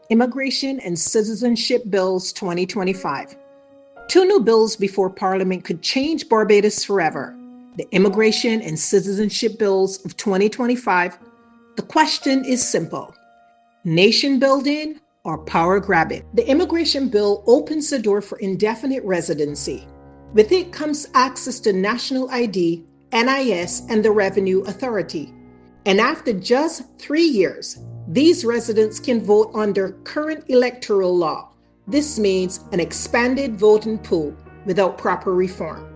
Immigration and Citizenship Bills 2025. Two new bills before Parliament could change Barbados forever. The Immigration and Citizenship Bills of 2025. The question is simple: nation building or power grabbing? The immigration bill opens the door for indefinite residency. With it comes access to national ID, NIS, and the Revenue Authority. And after just 3 years, these residents can vote under current electoral law. This means an expanded voting pool without proper reform.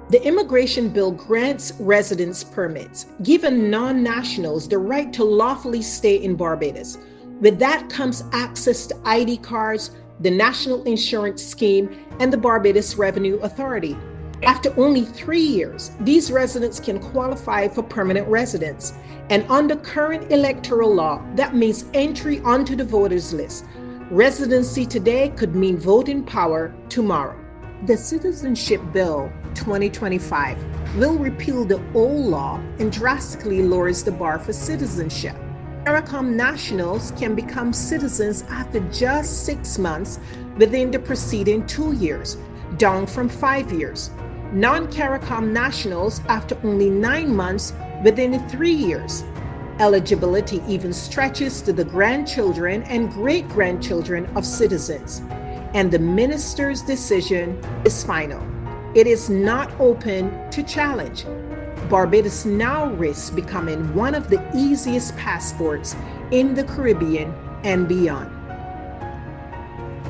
The immigration bill grants residence permits, giving non-nationals the right to lawfully stay in Barbados. With that comes access to ID cards, the National Insurance Scheme, and the Barbados Revenue Authority. After only 3 years, these residents can qualify for permanent residence. And under current electoral law, that means entry onto the voters list. Residency today could mean voting power tomorrow. The Citizenship Bill 2025 will repeal the old law and drastically lowers the bar for citizenship. CARICOM nationals can become citizens after just 6 months within the preceding 2 years, down from 5 years. Non-CARICOM nationals after only 9 months within 3 years. Eligibility even stretches to the grandchildren and great-grandchildren of citizens. And the minister's decision is final. It is not open to challenge. Barbados now risks becoming one of the easiest passports in the Caribbean and beyond.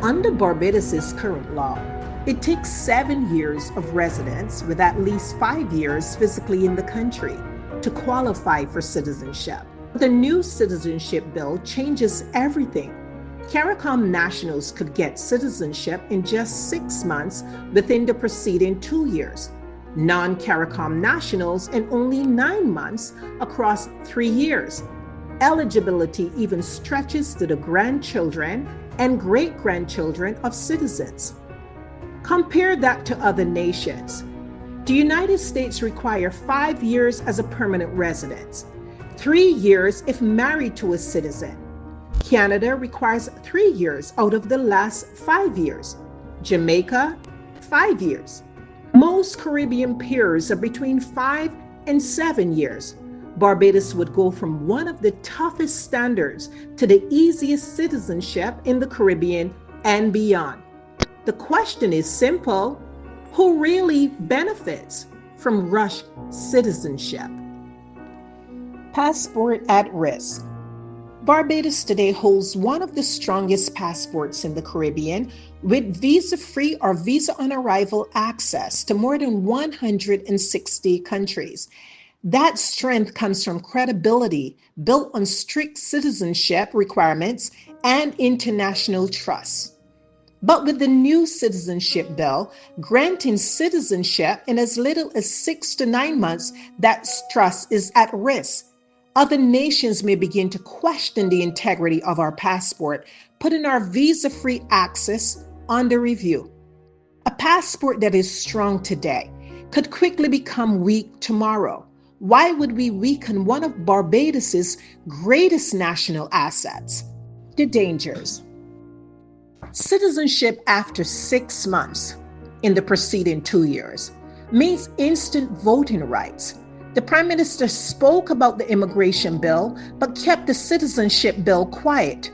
Under Barbados's current law, it takes 7 years of residence with at least 5 years physically in the country to qualify for citizenship. The new citizenship bill changes everything. CARICOM nationals could get citizenship in just 6 months within the preceding 2 years. Non-CARICOM nationals in only 9 months across 3 years. Eligibility even stretches to the grandchildren and great-grandchildren of citizens. Compare that to other nations. The United States requires 5 years as a permanent resident, 3 years if married to a citizen. Canada requires 3 years out of the last 5 years. Jamaica, 5 years. Most Caribbean peers are between 5 and 7 years. Barbados would go from one of the toughest standards to the easiest citizenship in the Caribbean and beyond. The question is simple: who really benefits from rush citizenship? Passport at risk. Barbados today holds one of the strongest passports in the Caribbean, with visa-free or visa-on-arrival access to more than 160 countries. That strength comes from credibility built on strict citizenship requirements and international trust. But with the new citizenship bill granting citizenship in as little as 6 to 9 months, that trust is at risk. Other nations may begin to question the integrity of our passport, putting our visa-free access under review. A passport that is strong today could quickly become weak tomorrow. Why would we weaken one of Barbados's greatest national assets? The dangers. Citizenship after 6 months in the preceding 2 years means instant voting rights. The Prime Minister spoke about the immigration bill, but kept the citizenship bill quiet.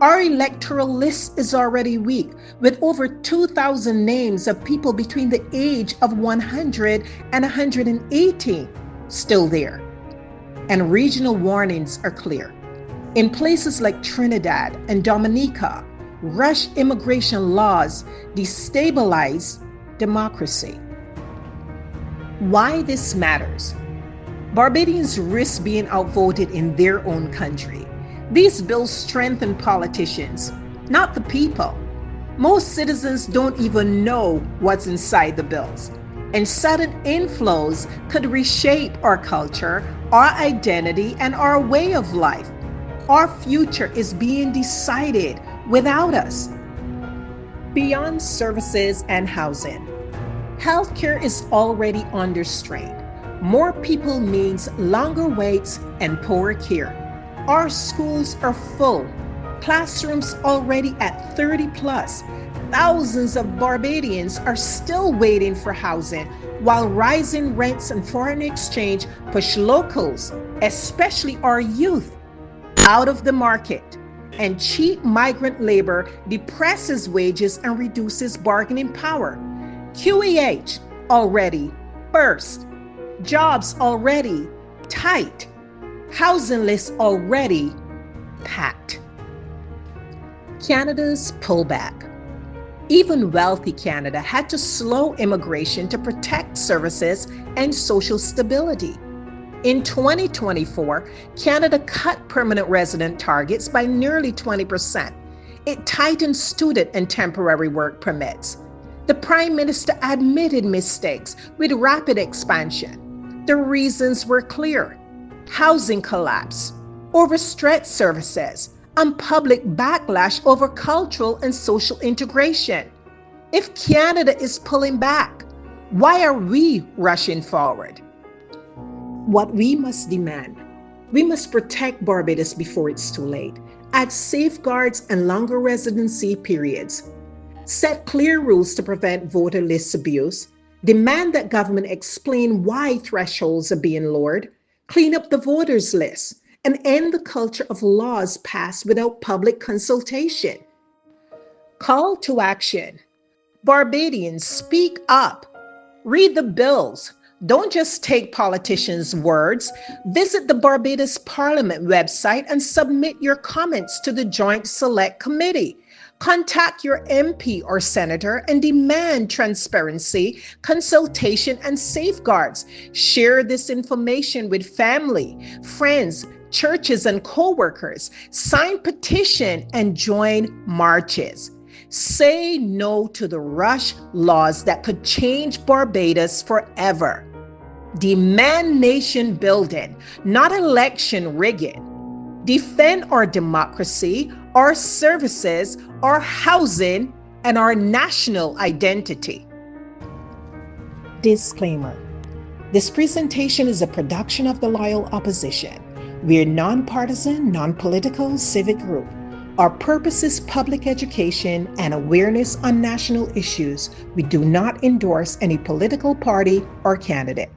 Our electoral list is already weak, with over 2,000 names of people between the age of 100 and 118 still there. And regional warnings are clear. In places like Trinidad and Dominica, rush immigration laws destabilize democracy. Why this matters? Barbadians risk being outvoted in their own country. These bills strengthen politicians, not the people. Most citizens don't even know what's inside the bills. And sudden inflows could reshape our culture, our identity, and our way of life. Our future is being decided without us. Beyond services and housing, healthcare is already under strain. More people means longer waits and poorer care. Our schools are full. classrooms already at 30 plus. Thousands of Barbadians are still waiting for housing, while rising rents and foreign exchange push locals, especially our youth, out of the market. And cheap migrant labor depresses wages and reduces bargaining power. QEH already burst. Jobs already tight. Housing lists already packed. Canada's pullback. Even wealthy Canada had to slow immigration to protect services and social stability. In 2024, Canada cut permanent resident targets by nearly 20%. It tightened student and temporary work permits. The Prime Minister admitted mistakes with rapid expansion. The reasons were clear: housing collapse, overstretched services, and public backlash over cultural and social integration. If Canada is pulling back, why are we rushing forward? What we must demand: we must protect Barbados before it's too late. Add safeguards and longer residency periods. Set clear rules to prevent voter list abuse. Demand that government explain why thresholds are being lowered. Clean up the voters list and end the culture of laws passed without public consultation. Call to action. Barbadians, speak up. Read the bills. Don't just take politicians' words. Visit the Barbados Parliament website and submit your comments to the Joint Select Committee. Contact your MP or senator and demand transparency, consultation, and safeguards. Share this information with family, friends, churches, and co-workers. Sign petition and join marches. Say no to the rush laws that could change Barbados forever. Demand nation building, not election rigging. Defend our democracy, our services, our housing, and our national identity. Disclaimer: this presentation is a production of the Loyal Opposition. We're nonpartisan, non-political civic group. Our purpose is public education and awareness on national issues. We do not endorse any political party or candidate.